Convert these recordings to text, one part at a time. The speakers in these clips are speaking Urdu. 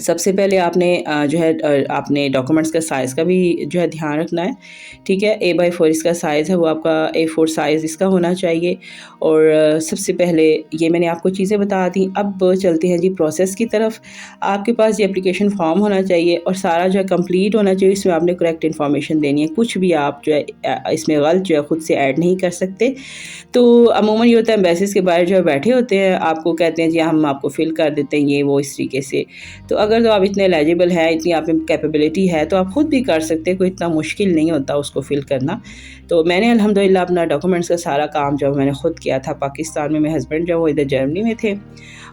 سب سے پہلے آپ نے جو ہے آپ نے ڈاکومنٹس کا سائز کا بھی جو ہے دھیان رکھنا ہے، ٹھیک ہے۔ A/4 اس کا سائز ہے، وہ آپ کا A4 سائز اس کا ہونا چاہیے۔ اور سب سے پہلے یہ میں نے آپ کو چیزیں بتا دیں، اب چلتے ہیں جی پروسیس کی طرف۔ آپ کے پاس یہ اپلیکیشن فارم ہونا چاہیے اور سارا جو ہے کمپلیٹ ہونا چاہیے، اس میں آپ نے کریکٹ انفارمیشن دینی ہے، کچھ بھی آپ جو ہے اس میں غلط جو ہے خود سے ایڈ نہیں کر سکتے۔ تو عموماً یہ ہوتا ہے ایمبیسیز کے باہر جو ہے بیٹھے ہوتے ہیں، آپ کو کہتے ہیں جی ہم آپ کو فل کر دیتے ہیں یہ وہ اس طریقے سے۔ تو اگر تو آپ اتنے ایلیجیبل ہیں، اتنی آپ میں کیپیبلٹی ہے، تو آپ خود بھی کر سکتے ہیں، کوئی اتنا مشکل نہیں ہوتا اس کو فل کرنا۔ تو میں نے الحمدللہ اپنا ڈاکومنٹس کا سارا کام جو میں نے خود کیا تھا پاکستان میں، میرے ہسبینڈ جو وہ ادھر جرمنی میں تھے،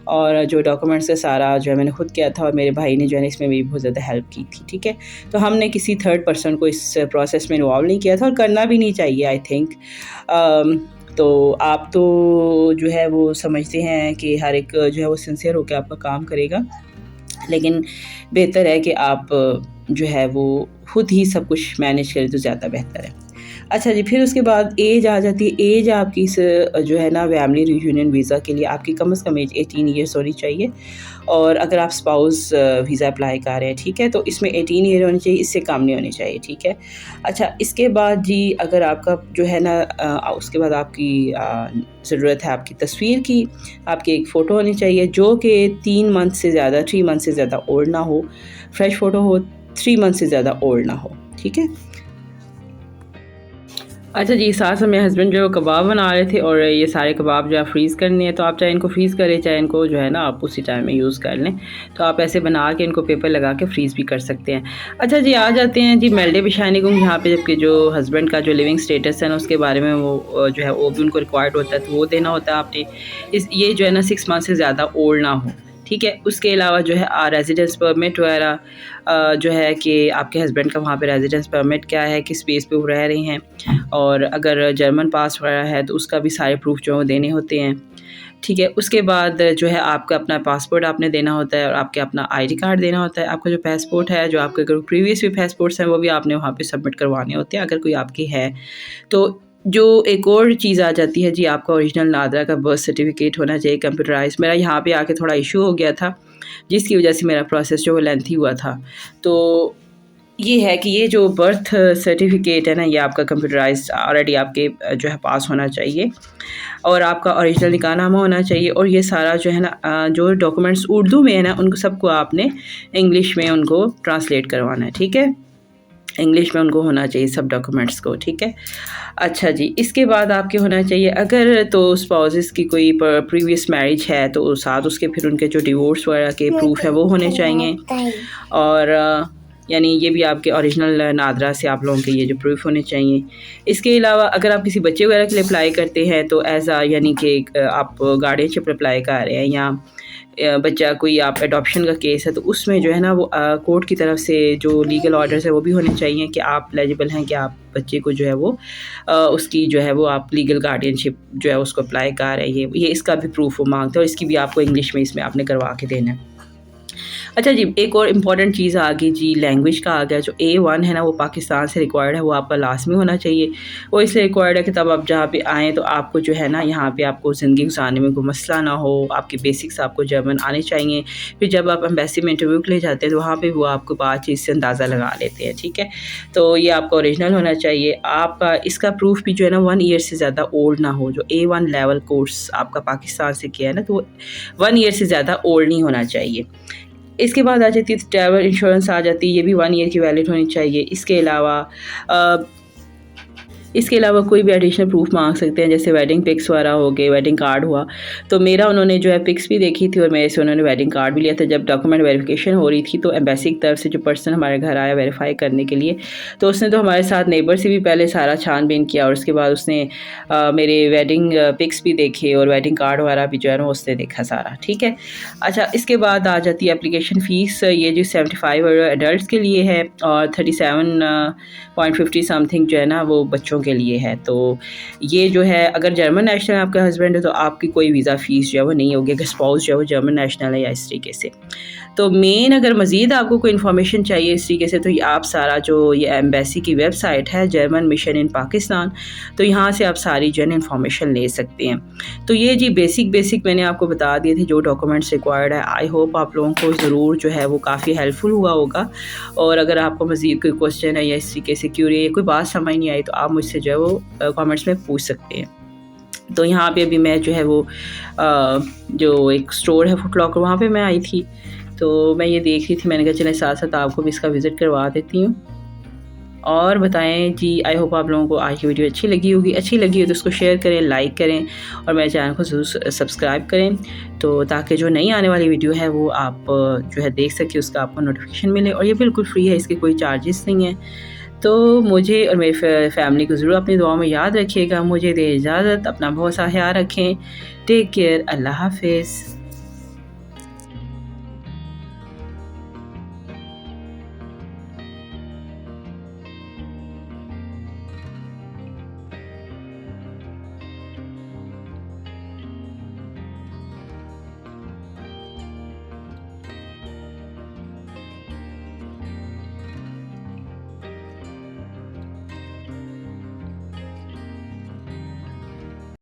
اور جو ڈاکومنٹس کا سارا جو ہے میں نے خود کیا تھا، اور میرے بھائی نے جو ہے اس میں میری بہت زیادہ ہیلپ کی تھی، ٹھیک ہے۔ تو ہم نے کسی تھرڈ پرسن کو اس پروسیس میں انوالو نہیں کیا تھا، اور کرنا بھی نہیں چاہیے آئی تھنک۔ تو آپ تو جو ہے وہ سمجھتے ہیں کہ ہر ایک جو ہے وہ سنسیئر ہو کے آپ کا کام کرے گا، لیکن بہتر ہے کہ آپ جو ہے وہ خود ہی سب کچھ مینیج کریں تو زیادہ بہتر ہے۔ اچھا جی، پھر اس کے بعد ایج آ جاتی ہے۔ ایج آپ کی جو ہے نا فیملی ریونین ویزا کے لیے آپ کی کم از کم ایج 18 ایئرس ہونی چاہیے، اور اگر آپ اسپاؤز ویزا اپلائی کر رہے ہیں، ٹھیک ہے، تو اس میں 18 ایئر ہونی چاہیے، اس سے کم نہیں ہونی چاہیے، ٹھیک ہے۔ اچھا، اس کے بعد جی اگر آپ کا جو ہے نا اس کے بعد آپ کی ضرورت ہے آپ کی تصویر کی، آپ کی ایک فوٹو ہونی چاہیے جو کہ 3 منتھ سے زیادہ 3 منتھ سے زیادہ اولڈ نہ ہو، فریش فوٹو ہو، 3 منتھ سے زیادہ اولڈ نہ ہو، ٹھیک ہے۔ اچھا جی، ساتھ میں ہسبینڈ جو کباب بنا رہے تھے، اور یہ سارے کباب جو ہے فریز کرنے ہیں، تو آپ چاہے ان کو فریز کریں، چاہے ان کو جو ہے نا آپ اسی ٹائم میں یوز کر لیں، تو آپ ایسے بنا کے ان کو پیپر لگا کے فریز بھی کر سکتے ہیں۔ اچھا جی، آ جاتے ہیں جی میلڈے بچھانے کو، یہاں پہ جبکہ جو ہسبینڈ کا جو لیونگ اسٹیٹس ہے نا، اس کے بارے میں وہ جو ہے وہ بھی ان کو ریکوائرڈ ہوتا ہے، تو وہ دینا ہوتا ہے آپ نے۔ یہ جو ہے نا 6 منتھ سے زیادہ اولڈ نہ ہو، ٹھیک ہے۔ اس کے علاوہ جو ہے ریزیڈنس پرمٹ وغیرہ جو ہے کہ آپ کے ہسبینڈ کا وہاں پہ ریزیڈنس پرمٹ کیا ہے، کس بیس پہ وہ رہ رہے ہیں، اور اگر جرمن پاس وغیرہ ہے تو اس کا بھی سارے پروف جو دینے ہوتے ہیں، ٹھیک ہے۔ اس کے بعد جو ہے آپ کا اپنا پاسپورٹ آپ نے دینا ہوتا ہے، اور آپ کے اپنا ID کارڈ دینا ہوتا ہے۔ آپ کا جو پاسپورٹ ہے، جو آپ کے اگر پریویس بھی پاسپورٹس ہیں، وہ بھی آپ نے وہاں پہ سبمٹ کروانے ہوتے ہیں اگر کوئی آپ کی ہے تو۔ جو ایک اور چیز آ جاتی ہے جی، آپ کا اوریجنل نادرا کا برتھ سرٹیفکیٹ ہونا چاہیے کمپیوٹرائز۔ میرا یہاں پہ آ کے تھوڑا ایشو ہو گیا تھا، جس کی وجہ سے میرا پروسیس جو وہ لینتھی ہوا تھا۔ تو یہ ہے کہ یہ جو برتھ سرٹیفکیٹ ہے نا، یہ آپ کا کمپیوٹرائز آلریڈی آپ کے جو ہے پاس ہونا چاہیے، اور آپ کا اوریجنل نکاح نامہ ہونا چاہیے، اور یہ سارا جو ہے نا جو ڈاکومنٹس اردو میں ہے نا، ان کو سب کو آپ نے انگلش میں ان کو ٹرانسلیٹ کروانا ہے، ٹھیک ہے۔ انگلش میں ان کو ہونا چاہیے سب ڈاکومنٹس کو، ٹھیک ہے۔ اچھا جی، اس کے بعد آپ کے ہونا چاہیے اگر تو اسپاؤزز کی کوئی پریویس میرج ہے تو ساتھ اس کے پھر ان کے جو ڈیورس وغیرہ کے پروف ہے وہ ہونے چاہیے، اور یعنی یہ بھی آپ کے اوریجنل نادرا سے آپ لوگوں کے یہ جو پروف ہونے چاہیے۔ اس کے علاوہ اگر آپ کسی بچے وغیرہ کے لیے اپلائی کرتے ہیں تو یعنی کہ آپ گارڈین شپ اپلائی کر رہے ہیں، یا بچہ کوئی آپ اڈاپشن کا کیس ہے، تو اس میں جو ہے نا وہ کورٹ کی طرف سے جو لیگل آرڈرز ہے وہ بھی ہونے چاہیے کہ آپ ایلیجیبل ہیں کہ آپ بچے کو جو ہے وہ اس کی جو ہے وہ آپ لیگل گارڈین شپ جو ہے اس کو اپلائی کر رہے ہیں، یہ اس کا بھی پروف وہ مانگتے ہیں، اور اس کی بھی آپ کو انگلش میں اس میں آپ نے کروا کے دینا ہے۔ اچھا جی، ایک اور امپورٹنٹ چیز آ گئی جی، لینگویج کا آ گیا۔ جو A1 ہے نا، وہ پاکستان سے ریکوائرڈ ہے، وہ آپ کا لازمی ہونا چاہیے۔ وہ اس لیے ریکوائرڈ ہے کہ تب آپ جہاں پہ آئیں تو آپ کو جو ہے نا یہاں پہ آپ کو زندگی گزارنے میں کوئی مسئلہ نہ ہو، آپ کے بیسکس آپ کو جرمن آنے چاہیے۔ پھر جب آپ ایمبیسی میں انٹرویو کے لیے جاتے ہیں تو وہاں پہ وہ آپ کو بات چیز سے اندازہ لگا لیتے ہیں، ٹھیک ہے۔ تو یہ آپ کا اوریجنل ہونا چاہیے۔ آپ کا اس کا پروف بھی جو ہے نا 1 ایئر سے زیادہ اولڈ نہ ہو۔ جو A1 لیول کورس آپ کا پاکستان سے کیا ہے نا، تو وہ 1 ایئر سے زیادہ اولڈ نہیں ہونا چاہیے۔ اس کے بعد آ جاتی ہے ٹریول انشورنس آ جاتی ہے، یہ بھی 1 ایئر کی ویلڈ ہونی چاہیے۔ اس کے علاوہ کوئی بھی ایڈیشنل پروف مانگ سکتے ہیں، جیسے ویڈنگ پکس وغیرہ ہو گئے، ویڈنگ کارڈ ہوا۔ تو میرا انہوں نے جو ہے پکس بھی دیکھی تھی، اور میرے سے انہوں نے ویڈنگ کارڈ بھی لیا تھا۔ جب ڈاکومنٹ ویریفیکیشن ہو رہی تھی تو ایمبیسی کی طرف سے جو پرسن ہمارے گھر آیا ویریفائی کرنے کے لیے، تو اس نے تو ہمارے ساتھ نیبر سے بھی پہلے سارا چھان بین کیا، اور اس کے بعد اس نے میرے ویڈنگ پکس بھی دیکھے، اور ویڈنگ کارڈ وغیرہ بھی جو ہے نا اس نے دیکھا سارا، ٹھیک ہے۔ اچھا، اس کے بعد آ جاتی ہے اپلیکیشن فیس۔ یہ جو 75 ایڈلٹس کے لیے ہے، اور 37.50 سم تھنگ جو ہے نا وہ بچوں بچوں کے لیے ہے. تو یہ جو ہے اگر جرمن نیشنل آپ کا ہسبینڈ ہے تو آپ کی کوئی ویزا فیس جو ہے وہ نہیں ہوگی اگر اسپاؤس جو ہے وہ جرمن نیشنل ہے یا اس طریقے سے. تو مین اگر مزید آپ کو کوئی انفارمیشن چاہیے اس طریقے سے تو یہ آپ سارا جو یہ ایمبیسی کی ویب سائٹ ہے جرمن مشن ان پاکستان, تو یہاں سے آپ ساری جو ہے انفارمیشن لے سکتے ہیں. تو یہ جی بیسک میں نے آپ کو بتا دیے تھے جو ڈاکومنٹس ریکوائرڈ ہے. آئی ہوپ آپ لوگوں کو ضرور جو ہے وہ کافی ہیلپ فل ہوا ہوگا, اور اگر آپ کو مزید کوئی کوشچن ہے یا اس طریقے سے کیوری ہے کوئی بات سمجھ نہیں آئی تو آپ مجھ سے جو ہے وہ کامنٹس میں پوچھ سکتے ہیں. تو یہاں پہ ابھی میں جو ہے وہ جو ایک اسٹور ہے فٹ لاکر وہاں پہ میں آئی تھی, تو میں یہ دیکھ رہی تھی, میں نے کہا چلیں ساتھ ساتھ آپ کو بھی اس کا وزٹ کروا دیتی ہوں. اور بتائیں جی, آئی ہوپ آپ لوگوں کو آج کی ویڈیو اچھی لگی ہوگی. اچھی لگی ہو تو اس کو شیئر کریں, لائک کریں, اور میرے چینل کو ضرور سبسکرائب کریں, تو تاکہ جو نئی آنے والی ویڈیو ہے وہ آپ جو ہے دیکھ سکیں, اس کا آپ کو نوٹیفیکیشن ملے. اور یہ بالکل فری ہے, اس کے کوئی چارجز نہیں ہیں. تو مجھے اور میری فیملی کو ضرور اپنی دعاؤں میں یاد رکھیے گا. مجھے دے اجازت, اپنا بہت سا خیال رکھیں. ٹیک کیئر, اللہ حافظ.